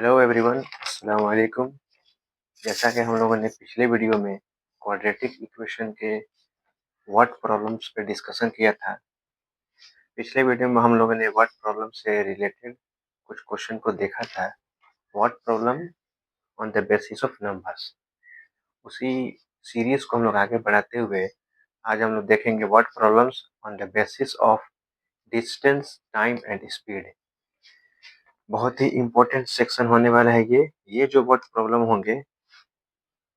Hello everyone, अस्सलाम वालेकुम। जैसा कि हम लोगों ने पिछले वीडियो में क्वाड्रेटिक इक्वेशन के वर्ड प्रॉब्लम्स पे डिस्कशन किया था। पिछले वीडियो में हम लोगों ने वर्ड प्रॉब्लम से रिलेटेड कुछ क्वेश्चन को देखा था। Word problem on the basis of numbers, उसी सीरीज को हम लोग आगे बढ़ाते हुए आज हम लोग देखेंगे word problems on the basis of distance, time and speed. बहुत ही इम्पोर्टेंट सेक्शन होने वाला है ये जो वर्ड प्रॉब्लम होंगे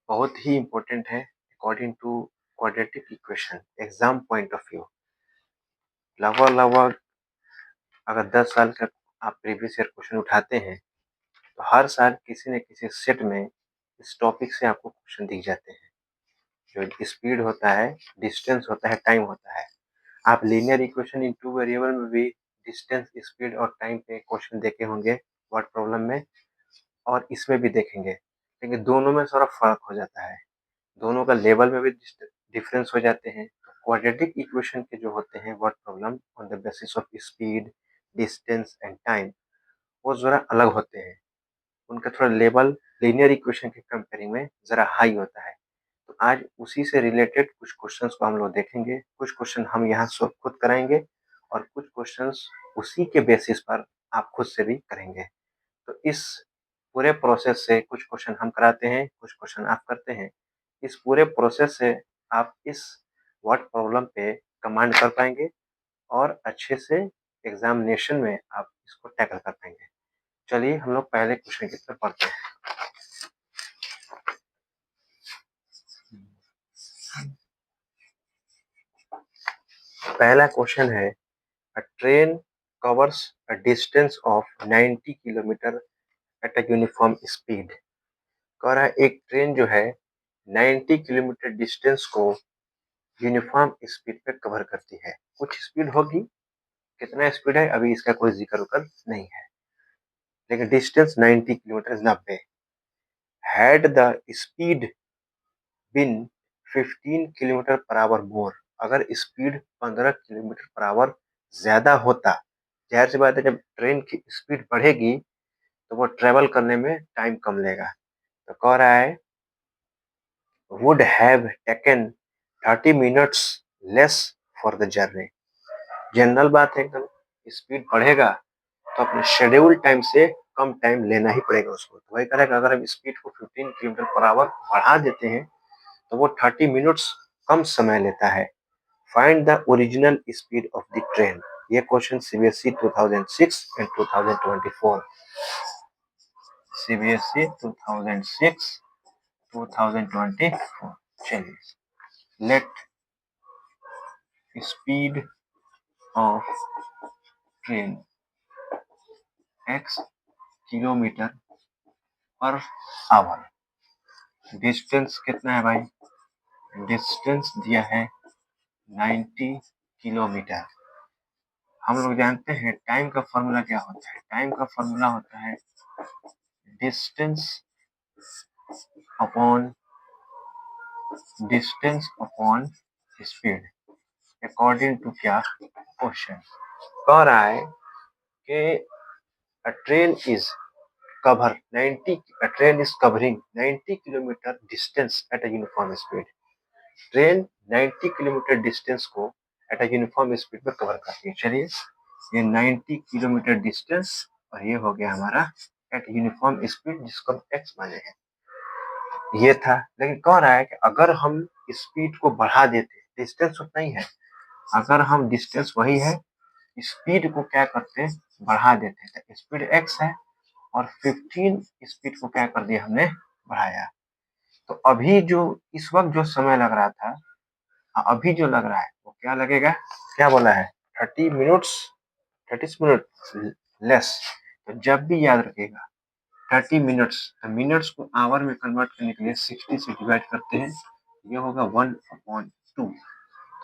बहुत ही इम्पोर्टेंट है according to quadratic equation exam point of view. लगभग अगर 10 साल का आप प्रीवियस ईयर क्वेश्चन उठाते हैं तो हर साल किसी न किसी सेट में इस टॉपिक से आपको क्वेश्चन दिख जाते हैं। जो स्पीड होता है, डिस्टेंस होता है, टाइम होता है। आप linear equation in two variable में भी डिस्टेंस, स्पीड और टाइम पे क्वेश्चन देखे होंगे वर्ड प्रॉब्लम में, और इसमें भी देखेंगे, लेकिन दोनों में थोड़ा फर्क हो जाता है। दोनों का लेवल में भी डिफरेंस हो जाते हैं। क्वाड्रेटिक इक्वेशन के जो होते हैं word problem on the basis of speed, distance and time, वो जरा अलग होते हैं। उनका थोड़ा लेवल लीनियर इक्वेशन के कंपेयरिंग में जरा हाई होता है। तो आज उसी से रिलेटेड कुछ क्वेश्चंस को हम लोग देखेंगे। कुछ क्वेश्चन हम यहाँ सॉल्व खुद कराएंगे और कुछ क्वेश्चंस उसी के बेसिस पर आप खुद से भी करेंगे। तो इस पूरे प्रोसेस से कुछ क्वेश्चन हम कराते हैं, कुछ क्वेश्चन आप करते हैं। इस पूरे प्रोसेस से आप इस वर्ड प्रॉब्लम पे कमांड कर पाएंगे और अच्छे से एग्जामिनेशन में आप इसको टैकल कर पाएंगे। चलिए हम लोग पहले क्वेश्चन की तरफ पढ़ते हैं। पहला क्वेश्चन है, अ train covers a distance of 90 kilometre eight a uniform speed. कह रहा है एक ट्रेन जो है 90 किलोमीटर डिस्टेंस को यूनिफॉर्म स्पीड पे कवर करती है। कुछ स्पीड होगी, कितना स्पीड है अभी इसका कोई जिक्र उकर नहीं है, लेकिन distance 90 kilometre 90। Had the speed been 15 kilometre per hour more, अगर स्पीड 15 किलोमीटर पर आवर ज्यादा होता, जाहिर सी बात है जब ट्रेन की स्पीड बढ़ेगी तो वो ट्रेवल करने में टाइम कम लेगा। तो कह रहा है would have taken 30 minutes less for the journey। General बात है एकदम, स्पीड बढ़ेगा तो अपने शेड्यूल टाइम से कम टाइम लेना ही पड़ेगा उसको। तो वही करेगा, अगर हम स्पीड को 15 किलोमीटर पर आवर बढ़ा देते हैं तो वो 30 मिनट्स कम समय लेता है। Find the original speed of the train. ये क्वेश्चन सीबीएसई 2006 एंड 2024, सीबीएसई 2006 2024। चलिए, late speed of train x kilometre per our. Distance कितना है भाई? डिस्टेंस दिया है 90 किलोमीटर। हम लोग जानते हैं टाइम का फॉर्मूला क्या होता है। टाइम का फॉर्मूला होता है distance upon speed, according to क्या क्वेश्चन। कह रहा है कि a train is covering 90 kilometre distance at a uniform speed. Train 90 kilometre distance को एट अ यूनिफॉर्म स्पीड पर कवर करती है। चलिए, ये 90 किलोमीटर डिस्टेंस और ये हो गया हमारा एट यूनिफॉर्म स्पीड, जिसको हम एक्स माने हैं, ये था। लेकिन कह रहा है कि अगर हम स्पीड को बढ़ा देते, डिस्टेंस उतना ही है, अगर हम डिस्टेंस वही है, स्पीड को क्या करते, बढ़ा देते, तो स्पीड एक्स है और 15 स्पीड को क्या कर दिया हमने, बढ़ाया। तो अभी जो इस वक्त जो समय लग रहा था, अभी जो लग रहा है वो क्या लगेगा, क्या बोला है 30 मिनट्स, 30 मिनट लेस। तो जब भी याद रखिएगा 30 मिनट्स, तो मिनट्स को आवर में कन्वर्ट करने के लिए 60 से डिवाइड करते हैं, ये होगा 1/2।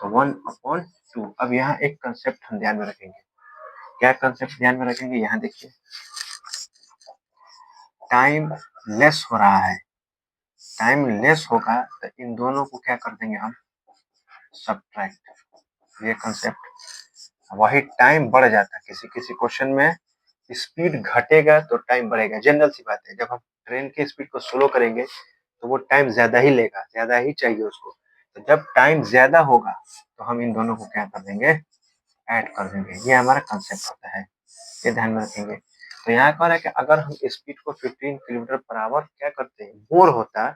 तो 1/2। अब यहाँ एक कंसेप्ट हम ध्यान में रखेंगे। क्या कंसेप्ट ध्यान में रखेंगे, यहाँ देखिए, टाइम लेस हो रहा है, टाइम लेस होगा तो इन दोनों को क्या कर देंगे हम, सब्ट्रैक्ट। ये कंसेप्ट, वही टाइम बढ़ जाता है। किसी किसी क्वेश्चन में स्पीड घटेगा तो टाइम बढ़ेगा, जनरल सी बात है। जब हम ट्रेन की स्पीड को स्लो करेंगे तो वो टाइम ज्यादा ही लेगा, ज्यादा ही चाहिए उसको। तो जब टाइम ज्यादा होगा तो हम इन दोनों को क्या कर देंगे, ऐड कर देंगे। ये हमारा कंसेप्ट होता है, ये ध्यान में रखेंगे। तो यहाँ कह रहा है कि अगर हम स्पीड को 15 किलोमीटर पर आवर क्या करते हैं, मोर होता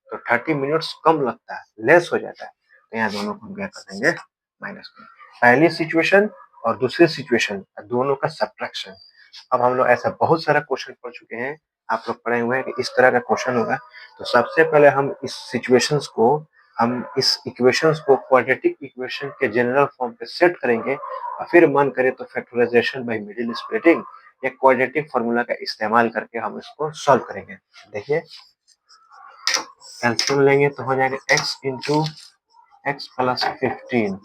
तो 30 मिनट्स कम लगता है, लेस हो जाता है। तो यहाँ दोनों को हम क्या कर देंगे, माइनस कर। पहली सिचुएशन और दूसरी सिचुएशन दोनों का सब्ट्रैक्शन। अब हम लोग ऐसा बहुत सारा क्वेश्चन पढ़ चुके हैं, आप लोग पढ़े हुए हैं कि इस तरह का क्वेश्चन होगा। तो सबसे पहले हम इस सिचुएशंस को, हम इस इक्वेशंस को क्वाड्रेटिक इक्वेशन के जनरल फॉर्म पे सेट करेंगे और फिर मन करे तो फैक्टराइजेशन बाय मिडिल स्प्लिटिंग या क्वाड्रेटिक फार्मूला का इस्तेमाल करके हम इसको सॉल्व करेंगे। देखिए एलसीएम लेंगे तो हो जाएगा x इंटू एक्स प्लस 15।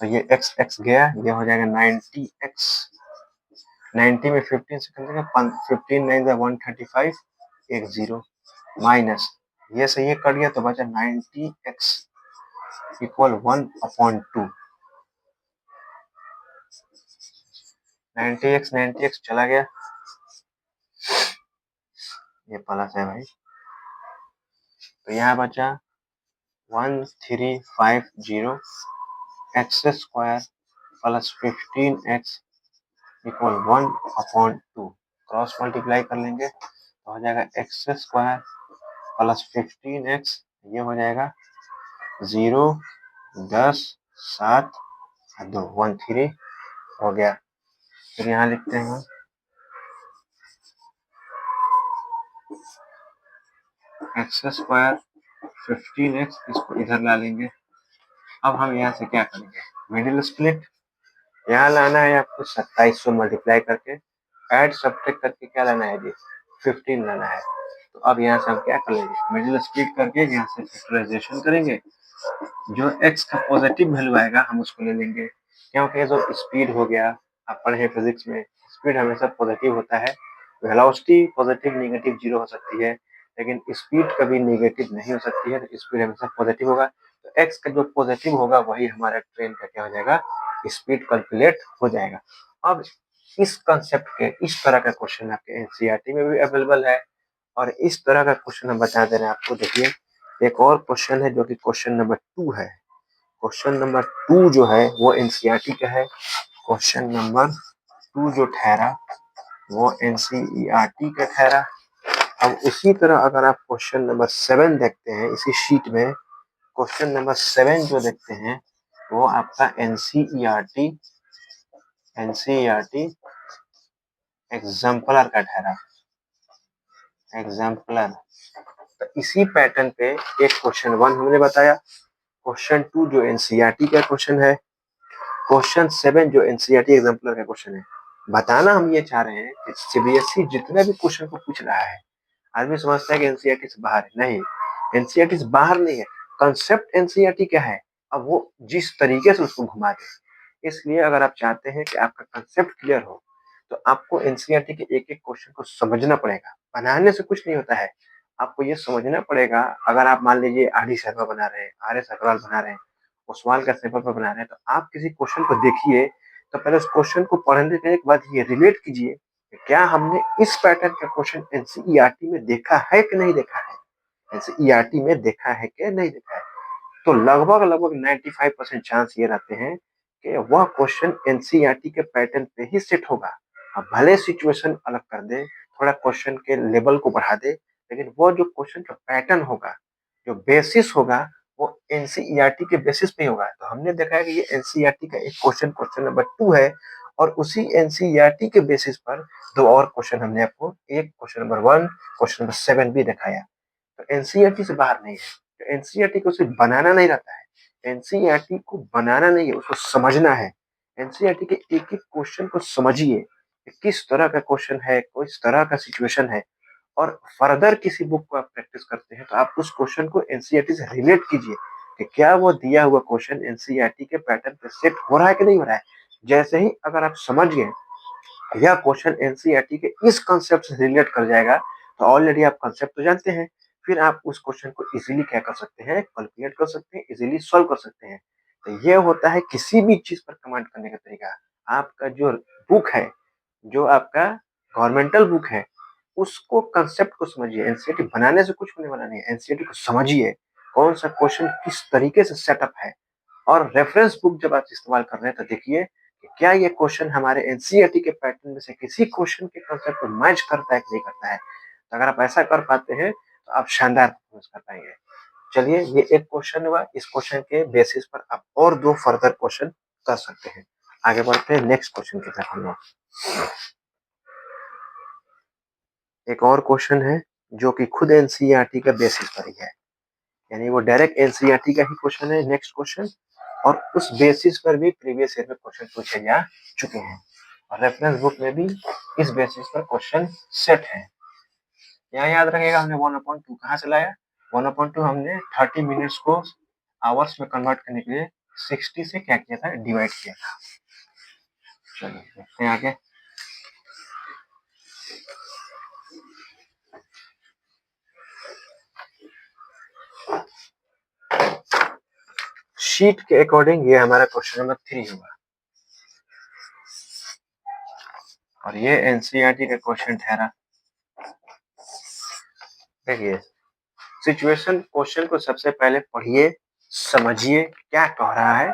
तो ये x गया, ये हो जाएगा 90x। 90 में 15 से कर देंगे, 15 9 135, एक जीरो माइनस, ये सही है, कट गया तो बचा 90x इक्वल 1/2। 90x चला गया, ये प्लस है भाई। तो यहाँ बचा 1350 x square plus 15x equal 1/2। Cross multiply कर लेंगे तो हो जाएगा एक्स स्क्वायर प्लस 15x, ये हो जाएगा 0 10 7 2 13 हो गया। फिर यहाँ लिखते हैं एक्स स्क्वायर 15x, इसको इधर ला लेंगे। अब हम यहाँ से क्या करेंगे, मिडिल स्प्लिट। यहाँ लाना है आपको 2700 मल्टीप्लाई करके, ऐड सब्ट्रैक्ट करके क्या लाना है जी, 15 लाना है। तो अब यहाँ से हम क्या कर लेंगे, मिडिल स्प्लिट करके यहाँ से फैक्टराइजेशन करेंगे। जो x का पॉजिटिव वैल्यू आएगा हम उसको ले लेंगे, क्योंकि जो स्पीड हो गया, आप पढ़े हैं फिजिक्स में, स्पीड हमेशा पॉजिटिव होता है। वेलोसिटी पॉजिटिव नेगेटिव जीरो हो सकती है, लेकिन स्पीड कभी नेगेटिव नहीं हो सकती है, तो स्पीड हमेशा पॉजिटिव होगा। तो x का जो पॉजिटिव होगा वही हमारा ट्रेन का क्या हो जाएगा, स्पीड कैलकुलेट हो जाएगा। अब इस कंसेप्ट के इस तरह का क्वेश्चन आपके एनसीईआरटी में भी अवेलेबल है, और इस तरह का क्वेश्चन हम बता दे रहे हैं आपको। देखिए एक और क्वेश्चन है जो कि क्वेश्चन नंबर 2 है। क्वेश्चन नंबर 2 जो है वो एनसीईआरटी का है। क्वेश्चन नंबर 2 जो ठहरा वो एनसीईआरटी का ठहरा। अब उसी तरह अगर आप क्वेश्चन नंबर 7 देखते हैं इसी शीट में, क्वेश्चन नंबर 7 जो देखते हैं वो आपका एनसीईआरटी एग्जाम्पलर का ठहरा, एग्जाम्पलर। तो इसी पैटर्न पे एक क्वेश्चन 1 हमने बताया, क्वेश्चन 2 जो एनसीईआरटी का क्वेश्चन है, क्वेश्चन 7 जो एनसीईआरटी एग्जाम्पलर का क्वेश्चन है। बताना हम ये चाह रहे हैं कि सीबीएसई जितने भी क्वेश्चन को पूछ रहा है, आदमी समझता है कि एनसीईआरटी से बाहर है, नहीं, एनसीईआरटी से बाहर नहीं है। कंसेप्ट एनसीईआरटी क्या है, अब वो जिस तरीके से उसको घुमा दे। इसलिए अगर आप चाहते हैं कि आपका कंसेप्ट क्लियर हो तो आपको एनसीईआरटी के एक एक क्वेश्चन को समझना पड़ेगा। बनाने से कुछ नहीं होता है, आपको ये समझना पड़ेगा। अगर आप मान लीजिए आर डी शर्मा बना रहे हैं, आर एस अग्रवाल बना रहे हैं, ओसवाल का पेपर बना रहे हैं, तो आप किसी क्वेश्चन को देखिए तो पहले उस क्वेश्चन को पढ़ने के बाद ये रिलेट कीजिए कि क्या हमने इस पैटर्न का क्वेश्चन एनसीईआरटी में देखा है कि नहीं देखा है, एनसीईआरटी में देखा है कि नहीं देखा है। तो लगभग लगभग 95% चांस ये रहते हैं कि वह क्वेश्चन एनसीईआरटी के पैटर्न पे ही सेट होगा। अब भले सिचुएशन अलग कर दे, थोड़ा क्वेश्चन के लेवल को बढ़ा दे, लेकिन वो जो क्वेश्चन का पैटर्न होगा, जो बेसिस होगा, वो एनसीईआरटी के बेसिस पे होगा। तो हमने देखा है कि ये एनसीईआरटी का एक क्वेश्चन, क्वेश्चन नंबर 2 है, और उसी एनसीईआरटी के बेसिस पर दो और क्वेश्चन हमने आपको, एक क्वेश्चन नंबर 1, क्वेश्चन नंबर 7 भी दिखाया। तो एनसीईआरटी से बाहर नहीं है। तो एनसीईआरटी को सिर्फ बनाना नहीं रहता है, एनसीईआरटी को बनाना नहीं है, उसको समझना है। एनसीईआरटी के एक एक क्वेश्चन को समझिए, किस तरह का क्वेश्चन है, किस तरह का सिचुएशन है, और फर्दर किसी बुक को आप प्रैक्टिस करते हैं तो आप उस क्वेश्चन को एनसीईआरटी से रिलेट कीजिए कि क्या वो दिया हुआ क्वेश्चन एनसीईआरटी के पैटर्न पे सेट हो रहा है कि नहीं हो रहा है। जैसे ही अगर आप समझ गए यह क्वेश्चन एनसीईआरटी के इस कंसेप्ट से रिलेट कर जाएगा, तो ऑलरेडी आप कंसेप्ट तो जानते हैं, फिर आप उस क्वेश्चन को इजीली क्या कर सकते हैं, कैलकुलेट कर सकते हैं, इजीली सॉल्व कर सकते हैं। तो ये होता है किसी भी चीज पर कमांड करने का तरीका। आपका जो बुक है, जो आपका गवर्नमेंटल बुक है, उसको कंसेप्ट को समझिए। एनसीईआरटी बनाने से कुछ नहीं बनानी है, एनसीईआरटी को समझिए, कौन सा क्वेश्चन किस तरीके से सेटअप है। और रेफरेंस बुक जब आप इस्तेमाल कर रहे हैं तो देखिए कि क्या ये क्वेश्चन हमारे एनसीईआरटी के पैटर्न में से किसी क्वेश्चन के कंसेप्ट को मैच करता है कि नहीं करता है। तो अगर आप ऐसा कर पाते हैं तो आप शानदार परफॉर्मेंस कर पाएंगे। चलिए, ये एक क्वेश्चन हुआ, इस क्वेश्चन के बेसिस पर आप और 2 फर्दर क्वेश्चन कर सकते हैं। आगे बढ़ते हैं नेक्स्ट क्वेश्चन की तरफ हम लोग। एक और क्वेश्चन है जो कि खुद एनसीईआरटी का बेसिस पर ही है, यानी वो डायरेक्ट एनसीईआरटी का ही क्वेश्चन है नेक्स्ट क्वेश्चन, और उस बेसिस पर भी प्रीवियस ईयर में क्वेश्चन पूछे जा चुके हैं और रेफरेंस बुक में भी इस बेसिस पर क्वेश्चन सेट है। यहाँ याद रखिएगा, हमने 1/2 कहाँ से लाया? 1/2 हमने 30 मिनट्स को आवर्स में कन्वर्ट करने के लिए 60 से क्या किया था, डिवाइड किया था। चलिए देखते हैं आगे। शीट के अकॉर्डिंग ये हमारा क्वेश्चन नंबर 3 हुआ और ये एनसीईआरटी का क्वेश्चन ठहरा। देखिए, सिचुएशन क्वेश्चन को सबसे पहले पढ़िए, समझिए क्या कह रहा है।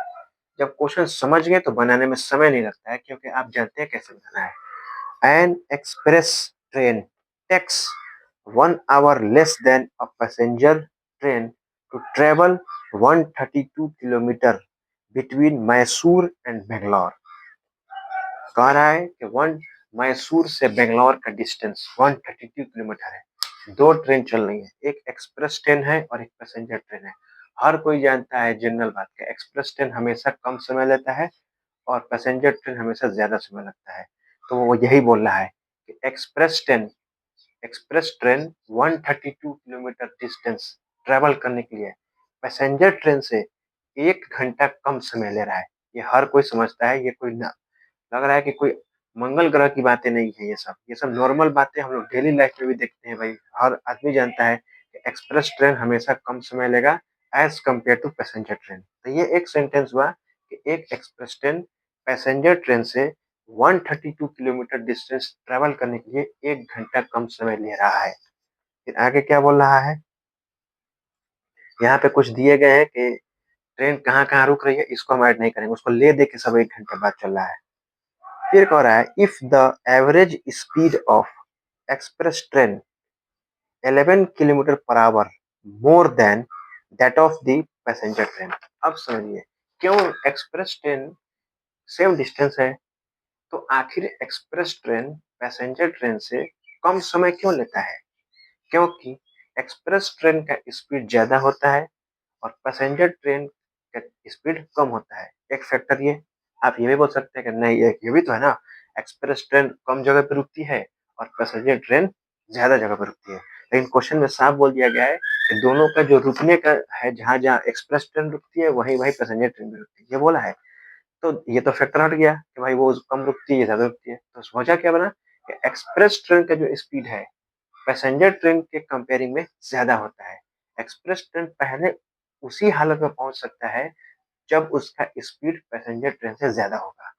जब क्वेश्चन समझ गए तो बनाने में समय नहीं लगता है, क्योंकि आप जानते हैं कैसे बनाना है। An express train takes 1 hour less than a passenger train to travel 132 kilometre between Mysore and Bangalore. कह रहा है कि मैसूर से बेंगलोर का डिस्टेंस 132 किलोमीटर है। 2 ट्रेन चल रही है, एक एक्सप्रेस ट्रेन है और एक पैसेंजर ट्रेन है। हर कोई जानता है जनरल बात का, एक्सप्रेस ट्रेन हमेशा कम समय लेता है और पैसेंजर ट्रेन हमेशा ज्यादा समय लगता है। तो वो यही बोल रहा है कि express train 132 kilometre distance travel करने के लिए पैसेंजर ट्रेन से 1 घंटा कम समय ले रहा है। ये हर कोई समझता है, ये कोई ना लग रहा है कि कोई मंगल ग्रह की बातें नहीं है। ये सब नॉर्मल बातें हम लोग डेली लाइफ में भी देखते हैं भाई। हर आदमी जानता है कि एक्सप्रेस ट्रेन हमेशा कम समय लेगा as compare to passenger train. तो ये एक सेंटेंस हुआ कि एक एक्सप्रेस ट्रेन पैसेंजर ट्रेन से 132 किलोमीटर डिस्टेंस ट्रेवल करने के लिए 1 घंटा कम समय ले रहा है। फिर आगे क्या बोल रहा है, यहाँ पे कुछ दिए गए हैं कि ट्रेन कहाँ कहाँ रुक रही है, इसको हम ऐड नहीं करेंगे, उसको ले दे के सब 1 घंटे बाद चल रहा है। फिर कह रहा है if the average speed of express train 11 kilometre per hour more than that of the passenger train. अब समझिए क्यों एक्सप्रेस ट्रेन सेम डिस्टेंस है तो आखिर एक्सप्रेस ट्रेन पैसेंजर ट्रेन से कम समय क्यों लेता है? क्योंकि एक्सप्रेस ट्रेन का स्पीड ज्यादा होता है और पैसेंजर ट्रेन का स्पीड कम होता है। एक फैक्टर ये। आप ये भी बोल सकते हैं कि नहीं, ये भी तो है ना, एक्सप्रेस ट्रेन कम जगह पे रुकती है और पैसेंजर ट्रेन ज्यादा जगह पे रुकती है। लेकिन क्वेश्चन में साफ बोल दिया गया है कि दोनों का जो रुकने का है, जहाँ जहाँ एक्सप्रेस ट्रेन रुकती है वहीं वहीं पैसेंजर ट्रेन भी रुकती है, ये बोला है। तो ये तो फैक्टर हट गया कि भाई वो कम रुकती है, ये ज्यादा रुकती है। तो वजह क्या बना कि एक्सप्रेस ट्रेन का जो स्पीड है पैसेंजर ट्रेन के कंपेयरिंग में ज्यादा होता है। एक्सप्रेस ट्रेन पहले उसी हालत में पहुंच सकता है जब उसका स्पीड पैसेंजर ट्रेन से ज्यादा होगा,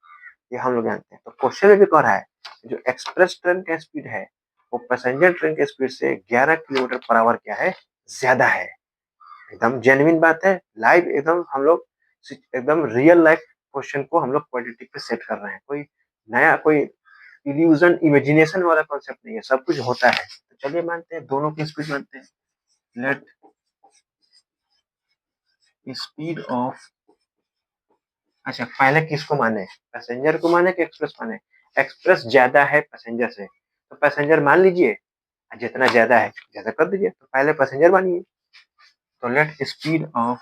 ये हम लोग जानते हैं। तो क्वेश्चन में भी कह रहा है जो एक्सप्रेस ट्रेन का स्पीड है वो पैसेंजर ट्रेन के स्पीड से 11 किलोमीटर पर आवर क्या है, ज्यादा है। एकदम जेन्युइन बात है, लाइव एकदम हम लोग एकदम रियल लाइफ क्वेश्चन को हम लोग क्वाड्रेटिक पे सेट कर रहे हैं। कोई नया कोई इल्यूजन इमेजिनेशन वाला कॉन्सेप्ट नहीं है, सब कुछ होता है। तो चलिए मानते हैं दोनों की स्पीड मानते हैं। लेट स्पीड ऑफ, अच्छा पहले किसको माने, पैसेंजर को माने कि एक्सप्रेस माने? एक्सप्रेस ज्यादा है पैसेंजर से तो पैसेंजर मान लीजिए, जितना ज्यादा है ज्यादा कर दीजिए, तो पहले पैसेंजर मानिए। तो let speed of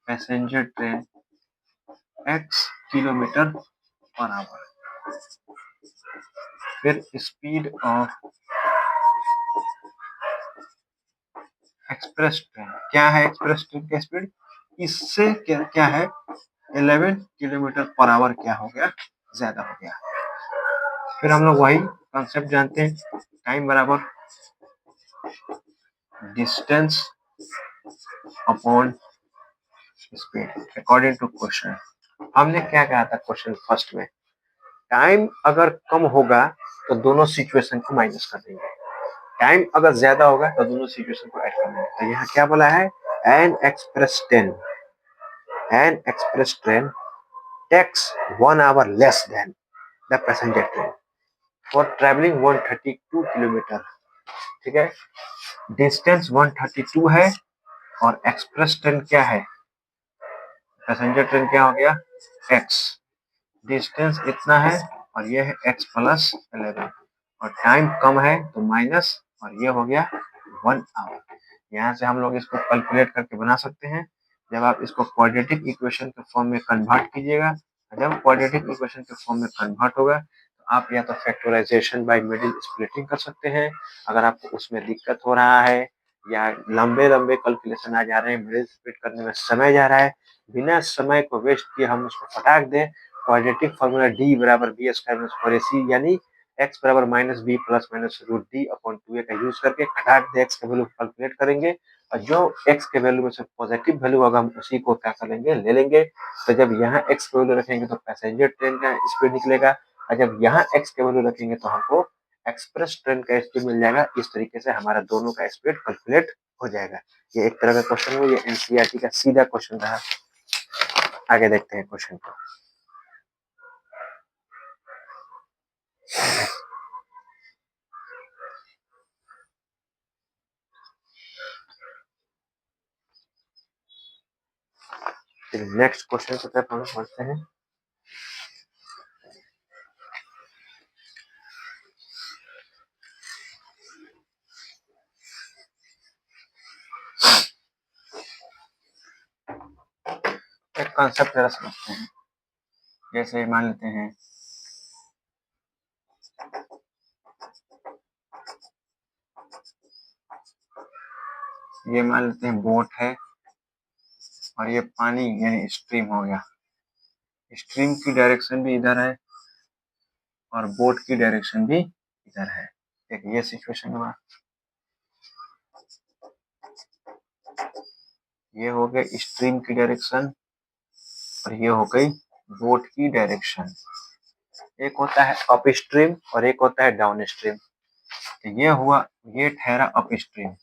passenger train x kilometre per hour, फिर स्पीड ऑफ एक्सप्रेस ट्रेन, क्या है एक्सप्रेस ट्रेन का स्पीड, इससे क्या क्या है 11 किलोमीटर पर आवर क्या हो गया, ज्यादा हो गया। फिर हम लोग वही कॉन्सेप्ट जानते हैं, टाइम बराबर distance upon speed according to question. हमने क्या कहा था क्वेश्चन फर्स्ट में, टाइम अगर कम होगा तो दोनों सिचुएशन को माइनस कर देंगे, टाइम अगर ज्यादा होगा तो दोनों सिचुएशन को ऐड कर देंगे। तो यहाँ क्या बोला है, an express train takes 1 hour less than the passenger train for travelling 132 kilometre. ठीक है, डिस्टेंस 132 है और एक्सप्रेस ट्रेन क्या है, पैसेंजर ट्रेन क्या हो गया x, डिस्टेंस इतना है और ये है x प्लस 11 और टाइम कम है तो माइनस और ये हो गया 1 आवर। यहाँ से हम लोग इसको कैलकुलेट करके बना सकते हैं। जब आप इसको क्वाड्रेटिक इक्वेशन के फॉर्म में कन्वर्ट कीजिएगा, जब क्वाड्रेटिक इक्वेशन के फॉर्म में कन्वर्ट होगा तो आप या तो फैक्टराइजेशन बाय मिडिल स्प्लिटिंग कर सकते हैं, अगर आपको उसमें दिक्कत हो रहा है या लंबे लंबे कैलकुलेशन आ जा रहे हैं, मिडिल स्प्लिट करने में समय जा रहा है, बिना समय को वेस्ट किए हम उसको फटाक दें, क्वाड्रेटिक फॉर्मूला d बराबर बी स्क्वायर माइनस 4ac यानी x बराबर minus B plus minus root D upon 2a का यूज करके खटाक दे x के वैल्यू कैलकुलेट करेंगे और जो x के वैल्यू में से पॉजिटिव वैल्यू होगा हम उसी को क्या करेंगे ले लेंगे। तो जब यहाँ x के वैल्यू रखेंगे तो पैसेंजर ट्रेन का स्पीड निकलेगा और जब यहाँ x के वैल्यू रखेंगे तो हमको एक्सप्रेस ट्रेन का स्पीड मिल जाएगा। इस तरीके से हमारा दोनों का स्पीड कैलकुलेट हो जाएगा। ये एक तरह का क्वेश्चन है, ये एनसीईआरटी का सीधा क्वेश्चन रहा। आगे देखते हैं क्वेश्चन को। नेक्स्ट क्वेश्चन की तरफ हम बढ़ते हैं। एक कॉन्सेप्ट जरा समझते हैं। जैसे मान लेते हैं ये मान लेते हैं बोट है और ये पानी यानी स्ट्रीम हो गया, स्ट्रीम की डायरेक्शन भी इधर है और बोट की डायरेक्शन भी इधर है। एक ये सिचुएशन हुआ, ये हो गया स्ट्रीम की डायरेक्शन और ये हो गई बोट की डायरेक्शन। एक होता है अप स्ट्रीम और एक होता है डाउन स्ट्रीम। तो ये हुआ, ये ठहरा अप स्ट्रीम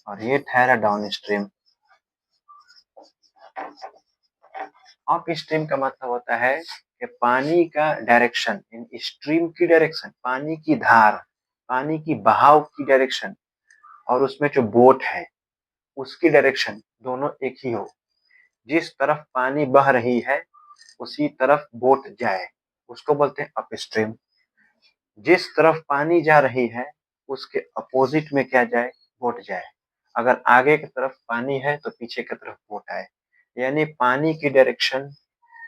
और ये ठहरा डाउन स्ट्रीम। अप स्ट्रीम का मतलब होता है कि पानी का डायरेक्शन, स्ट्रीम की डायरेक्शन, पानी की धार, पानी की बहाव की डायरेक्शन और उसमें जो बोट है उसकी डायरेक्शन दोनों एक ही हो। जिस तरफ पानी बह रही है उसी तरफ बोट जाए उसको बोलते हैं अप स्ट्रीम। जिस तरफ पानी जा रही है उसके अपोजिट में क्या जाए, बोट जाए। अगर आगे की तरफ पानी है तो पीछे की तरफ बोट आए, यानी पानी की डायरेक्शन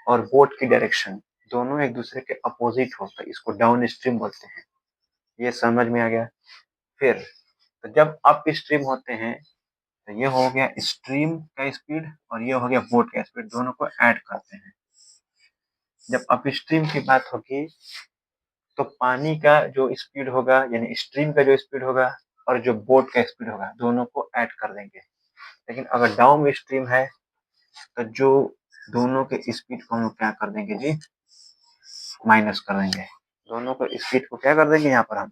और बोट की डायरेक्शन दोनों एक दूसरे के अपोजिट हो तो इसको डाउन स्ट्रीम बोलते हैं। ये समझ में आ गया। फिर तो जब अप स्ट्रीम होते हैं तो ये हो गया स्ट्रीम का स्पीड और ये हो गया बोट का स्पीड, दोनों को ऐड करते हैं। जब अप स्ट्रीम की बात होगी तो पानी का जो स्पीड होगा यानी स्ट्रीम का जो स्पीड होगा और जो बोट का स्पीड होगा दोनों को ऐड कर देंगे। लेकिन अगर डाउन स्ट्रीम है तो जो दोनों के स्पीड को हम लोग क्या कर देंगे जी, माइनस कर देंगे। दोनों को स्पीड को क्या कर देंगे, यहाँ पर हम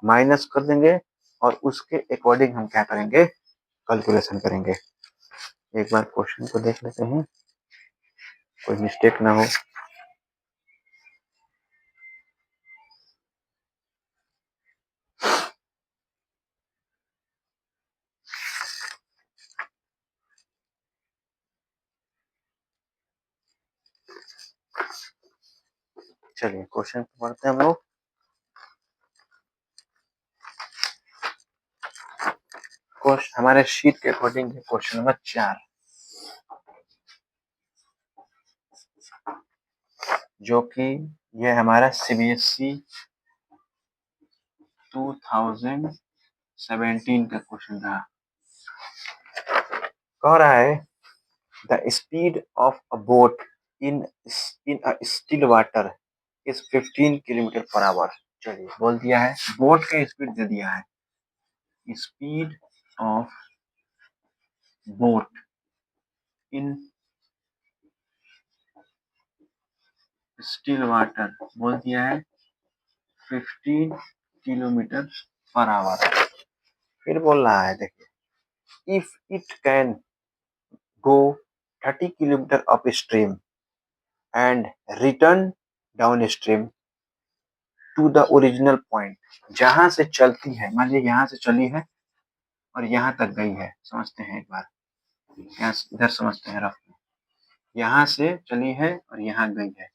माइनस कर देंगे और उसके अकॉर्डिंग हम क्या करेंगे, कैलकुलेशन करेंगे। एक बार क्वेश्चन को देख लेते हैं, कोई मिस्टेक ना हो। चलिए क्वेश्चन पढ़ते हैं हम लोग। हमारे शीट के अकॉर्डिंग क्वेश्चन नंबर 4, जो कि ये हमारा सीबीएसई 2017 का क्वेश्चन रहा। कह रहा है the speed of a boat in a still water is 15 kilometre per our. चलिए बोल दिया है, बोट का स्पीड दे दिया है, speed of boat in still water बोल दिया है 15 किलोमीटर पर आवर। फिर बोल रहा है देखिए, if it can go 30 kilometre up stream and return down stream to the original point, जहां से चलती है, मान लीजिए यहाँ से चली है और यहाँ तक गई है, समझते हैं एक बार, यहाँ इधर समझते हैं रफ में, यहाँ से चली है और यहाँ गई है,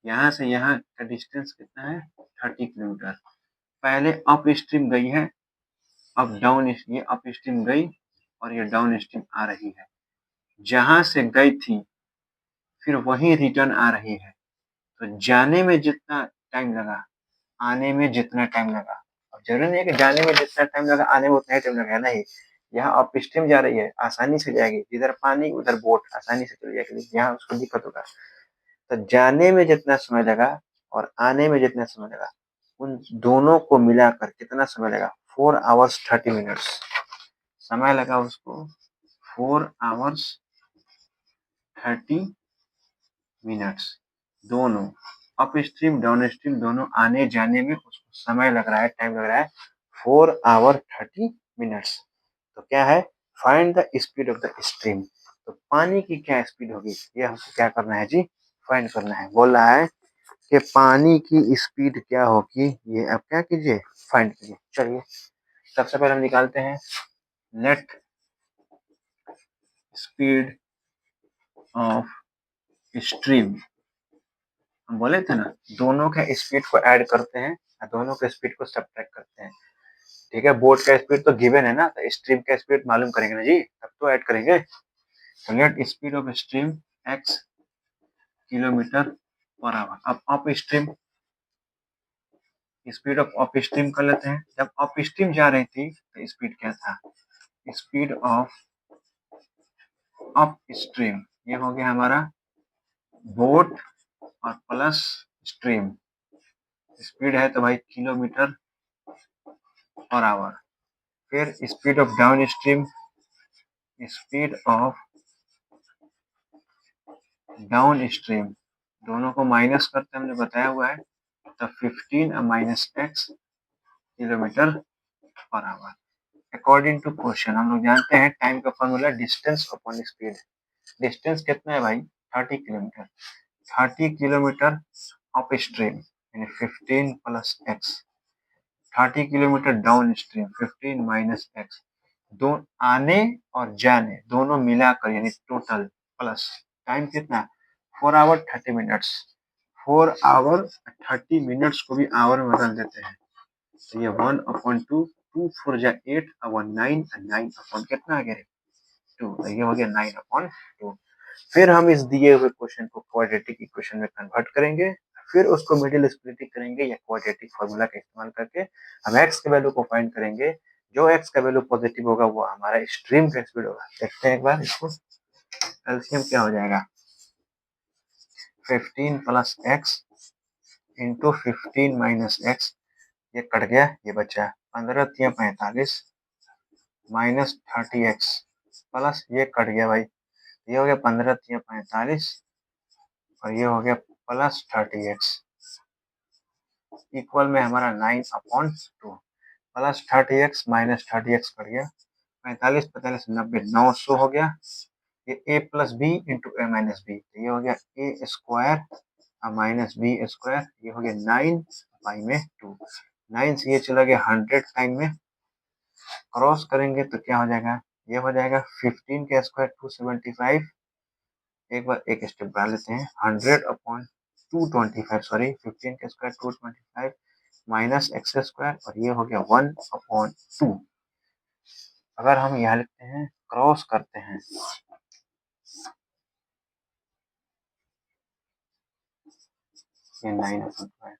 यहाँ से यहाँ का डिस्टेंस कितना है 30 किलोमीटर। पहले अप स्ट्रीम गई है, अब डाउन, ये अप स्ट्रीम गई और ये डाउन स्ट्रीम आ रही है, जहां से गई थी फिर वही रिटर्न आ रही है। तो जाने में जितना टाइम लगा आने में जितना टाइम लगा, अब जरूरी नहीं है कि जाने में जितना टाइम लगा आने में उतना ही टाइम लगा, नहीं, यहाँ अप स्ट्रीम जा रही है आसानी से जाएगी, इधर पानी उधर बोट आसानी से चली जाएगी, यहाँ उसको दिक्कत होगा। तो जाने में जितना समय लगा और आने में जितना समय लगा, उन दोनों को मिलाकर कितना समय लगा, 4 आवर्स 30 मिनट्स समय लगा उसको, 4 आवर्स 30 मिनट्स। दोनों अप स्ट्रीम डाउन स्ट्रीम दोनों आने जाने में उसको समय लग रहा है, टाइम लग रहा है 4 आवर 30 मिनट्स। तो क्या है, find the speed of the stream. तो पानी की क्या स्पीड होगी, ये हमको क्या करना है जी, फाइंड करना है। बोल रहा है कि पानी की स्पीड क्या होगी, ये अब क्या कीजिए, फाइंड कीजिए। चलिए सबसे पहले हम निकालते हैं, लेट स्पीड ऑफ स्ट्रीम। हम बोले थे ना, दोनों के स्पीड को ऐड करते हैं और दोनों के स्पीड को सब्ट्रैक्ट करते हैं। ठीक है, बोट का स्पीड तो गिवन है ना, तो स्ट्रीम का स्पीड मालूम करेंगे ना जी, तब तो ऐड करेंगे। तो let speed of stream x kilometre per hour. अब upstream, speed of upstream कर लेते हैं। जब अप स्ट्रीम जा रही थी तो स्पीड क्या था, स्पीड ऑफ अप स्ट्रीम, ये हो गया हमारा बोट और प्लस स्ट्रीम, स्पीड है तो भाई किलोमीटर पर आवर। फिर speed of downstream, speed of downstream, दोनों को माइनस करते हमने बताया हुआ है, तो 15 minus x kilometre per hour. According to question हम लोग जानते हैं टाइम का formula distance upon speed. Distance कितना है भाई 30 किलोमीटर, 30 किलोमीटर अप स्ट्रीम यानी 15 plus x, 30 kilometre down stream 15 minus x, दो आने और जाने दोनों मिलाकर यानी टोटल प्लस टाइम कितना 4 आवर 30 मिनट्स। 4 आवर 30 मिनट्स को भी आवर में बदल देते हैं, तो ये 1/2, 2 4 जा 8 और 9, 9 अपॉन कितना आ गया 2, तो ये हो गया 9/2। फिर हम इस दिए हुए क्वेश्चन को क्वाड्रेटिक इक्वेशन में कन्वर्ट करेंगे, फिर उसको मिडिल स्प्लिटिंग करेंगे या क्वाड्रेटिक फार्मूला का इस्तेमाल करके हम x के वैल्यू को फाइंड करेंगे। जो x का वैल्यू पॉजिटिव होगा वो हमारा स्ट्रीम का स्पीड होगा। देखते हैं एक बार इसको, एलसीएम क्या हो जाएगा, 15 plus x into 15 minus x, ये कट गया, ये बचा 15 तिया 45 माइनस 30x प्लस ये कट गया भाई, ये हो गया 15 तिया 45 और ये हो गया प्लस 30x इक्वल में हमारा 9/2 plus 30x minus 30x cut गया, 45 45 90 900 हो गया। ये a plus B into A minus B, ये हो गया A square minus B square, ये हो गया 9/2। 9 से ये चला गया 100 टाइम में, क्रॉस करेंगे तो क्या हो जाएगा, ये हो जाएगा 15 का स्क्वायर 275, एक बार एक स्टेप बढ़ा लेते हैं, 100/225, सॉरी 15 का स्क्वायर 225 माइनस एक्स स्क्वायर और ये हो गया 1/2। अगर हम यहाँ लिखते हैं क्रॉस करते हैं, ये 9/5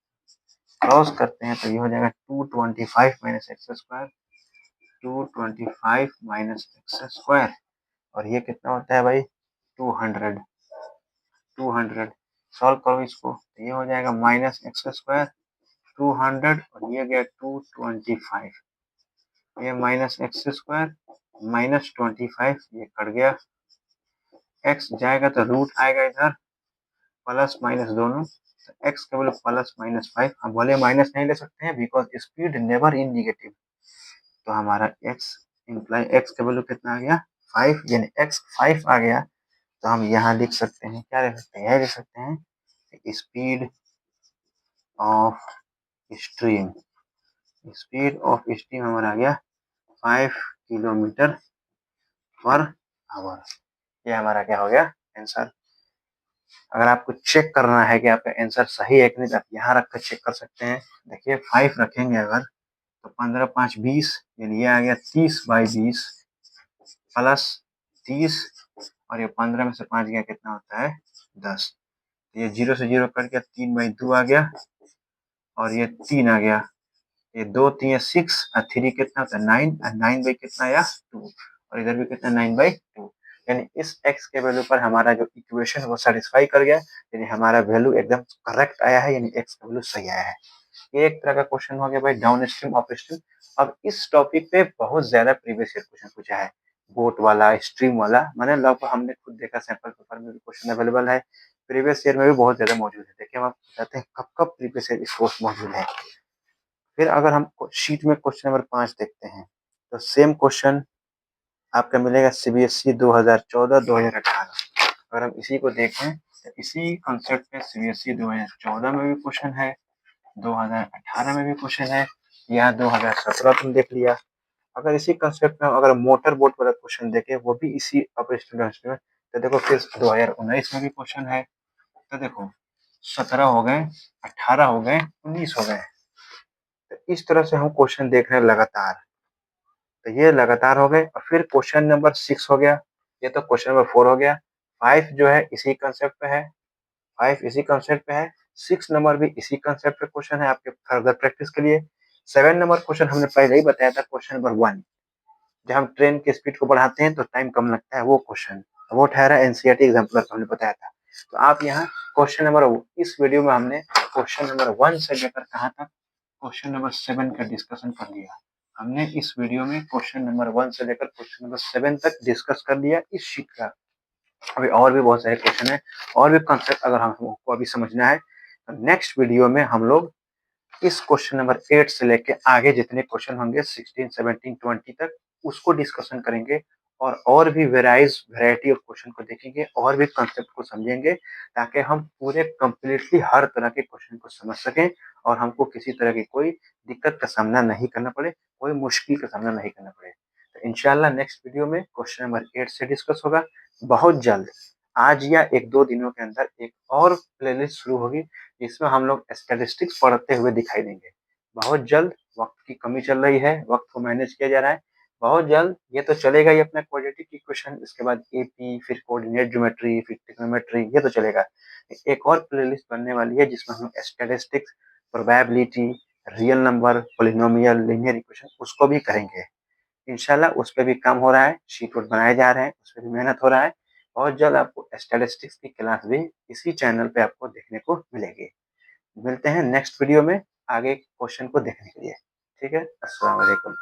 क्रॉस करते हैं तो ये हो जाएगा 225 minus x square, 225 minus x square और ये कितना होता है भाई 200। 200 सॉल्व करो इसको तो ये हो जाएगा माइनस एक्स स्क्वायर 200 और ये गया 225, ये माइनस एक्स स्क्वायर माइनस 25, ये कट गया, एक्स जाएगा तो रूट आएगा इधर, प्लस माइनस दोनों तो एक्स का वैल्यू प्लस माइनस 5, हम बोले माइनस नहीं ले सकते हैं because speed never in negative. तो हमारा एक्स इंप्लाई एक्स का वैल्यू कितना आ गया 5, यानी एक्स 5 आ गया। तो हम यहाँ लिख सकते हैं, क्या लिख सकते हैं, यह लिख सकते हैं speed of stream, speed of stream हमारा आ गया 5 किलोमीटर पर आवर। ये हमारा क्या हो गया आंसर। अगर आपको चेक करना है कि आपका आंसर सही है कि नहीं, तो आप यहाँ रख कर चेक कर सकते हैं। देखिए 5 रखेंगे अगर, तो 15 5 20, यानी ये आ गया 30/20 प्लस 30, और ये 15 में से 5 गया कितना होता है 10। ये 0 से 0 कट गया, 3/2 आ गया, और ये 3 आ गया, ये 2 3 6 और 3 कितना होता है 9, और 9 बाई कितना आया 2, और इधर भी कितना 9/2। यानी इस x के वैल्यू पर हमारा जो इक्वेशन वो सेटिस्फाई कर गया, यानी हमारा वैल्यू एकदम करेक्ट आया है, यानी x का वैल्यू सही आया है। ये एक तरह का क्वेश्चन हो गया भाई डाउन स्ट्रीम अप स्ट्रीम। अब इस टॉपिक पे बहुत ज्यादा प्रीवियस ईयर क्वेश्चन पूछा है, बोट वाला स्ट्रीम वाला, मैंने लगभग हमने खुद देखा सैंपल पेपर में भी क्वेश्चन अवेलेबल है, प्रीवियस ईयर में भी बहुत ज्यादा मौजूद है। देखिए हम आपको बताते हैं कब कब प्रीवियस ईयर कोर्स मौजूद है। फिर अगर हम शीट में क्वेश्चन नंबर 5 देखते हैं, तो सेम क्वेश्चन आपका मिलेगा सीबीएसई 2014-2018। अगर हम इसी को देखें तो इसी कंसेप्ट में सीबीएसई 2014 में भी क्वेश्चन है, 2018 में भी क्वेश्चन है, यहाँ 2017 तुम देख लिया। अगर इसी कंसेप्ट में अगर मोटर बोट वाला क्वेश्चन देखें, वो भी इसी अपर स्टूडेंट्स में, तो देखो फिर 2019 में भी क्वेश्चन है। तो देखो 17 हो गए, 18 हो गए, 19 हो गए। तो इस तरह से हम क्वेश्चन देख रहे हैं लगातार। तो ये लगातार हो गए, और फिर क्वेश्चन नंबर 6 हो गया, ये तो क्वेश्चन नंबर 4 हो गया। 5 जो है इसी कंसेप्ट पे है, 5 इसी कंसेप्ट पे है। 6 नंबर भी इसी कंसेप्ट पे क्वेश्चन है आपके फर्दर प्रैक्टिस के लिए। 7 नंबर क्वेश्चन हमने पहले ही बताया था, क्वेश्चन नंबर 1, जब हम ट्रेन की स्पीड को बढ़ाते हैं तो टाइम कम लगता है, वो क्वेश्चन वो ठहरा एनसीईआरटी एग्जाम्पलर हमने बताया था। तो आप यहाँ क्वेश्चन नंबर, इस वीडियो में हमने क्वेश्चन नंबर 1 से लेकर कहाँ तक क्वेश्चन नंबर 7 का डिस्कशन कर लिया। हमने इस वीडियो में क्वेश्चन नंबर 1 से लेकर क्वेश्चन नंबर 7 तक डिस्कस कर लिया इस शीट का। अभी और भी बहुत सारे क्वेश्चन है, और भी कंसेप्ट अगर हमको अभी समझना है, तो नेक्स्ट वीडियो में हम लोग इस क्वेश्चन नंबर 8 से लेके आगे जितने क्वेश्चन होंगे 16 17 20 तक उसको डिस्कशन करेंगे, और भी वैरायटी ऑफ क्वेश्चन को देखेंगे, और भी कंसेप्ट को समझेंगे, ताकि हम पूरे कंप्लीटली हर तरह के क्वेश्चन को समझ सकें, और हमको किसी तरह की कोई दिक्कत का सामना नहीं करना पड़े, कोई मुश्किल का सामना नहीं करना पड़े। तो इंशाल्लाह नेक्स्ट वीडियो में क्वेश्चन नंबर 8 से डिस्कस होगा बहुत जल्द। आज या 1-2 दिनों के अंदर एक और प्लेलिस्ट शुरू होगी, जिसमें हम लोग स्टैटिस्टिक्स पढ़ते हुए दिखाई देंगे बहुत जल्द। वक्त की कमी चल रही है, वक्त को मैनेज किया जा रहा है बहुत जल्द। ये तो चलेगा ही अपना क्वाड्रेटिक इक्वेशन, इसके बाद एपी, फिर कोऑर्डिनेट ज्योमेट्री, फिर ट्रिग्नोमेट्री, ये तो चलेगा। एक और प्लेलिस्ट बनने वाली है जिसमें हम statistics, probability, real number, polynomial, linear equation उसको भी करेंगे इंशाल्लाह। उस पर भी काम हो रहा है, शीट वोट बनाए जा रहे हैं, उस पर भी मेहनत हो रहा है। बहुत जल्द आपको स्टैटिस्टिक्स की क्लास भी इसी चैनल पे आपको देखने को मिलेगी। मिलते हैं नेक्स्ट वीडियो में आगे क्वेश्चन को देखने के लिए। ठीक है, अस्सलाम वालेकुम।